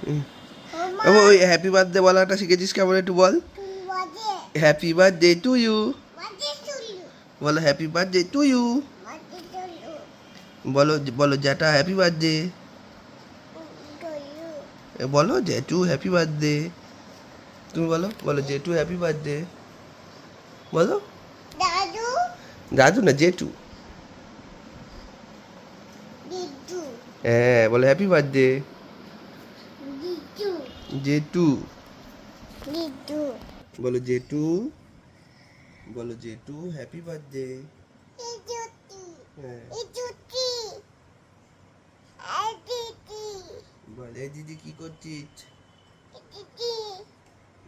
ওই happy birthday বলাটা শিখেছিস কেমন একটু বল। হ্যাপি বার্থডে টু ইউ, বলো হ্যাপি বার্থডে টু ইউ, বলো বলো জ্যাঠা হ্যাপি বার্থডে, বলো জেঠু হ্যাপি বার্থডে, তুমি বলো বলো জেঠু হ্যাপি বার্থডে, বলো দাদু দাদু না জেঠু, দিদু হ্যাঁ বলো হ্যাপি বার্থডে দিদু জেঠু, দিদু বলো জেঠু, বলো জেঠু হ্যাপি বার্থডে। ইজুতি হ্যাঁ ইজুতি আদিতি বল এই দিদি কি করছিস, দিদি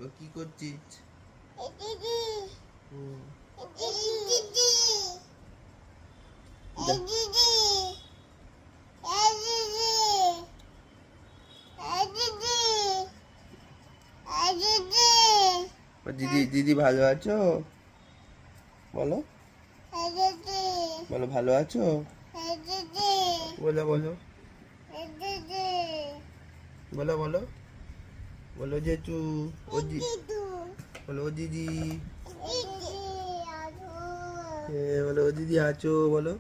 ও কি করছিস, দিদি হুম, দিদি দিদি যা। দিদি ও দিদি দিদি ভালো আছো, বলো বলো ভালো আছো, বলো বলো বলো বলো বলো জেঠু, ও বলো ও দিদি, হ্যাঁ বলো ও দিদি আছো, বলো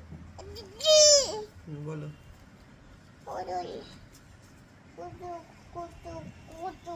বলো কত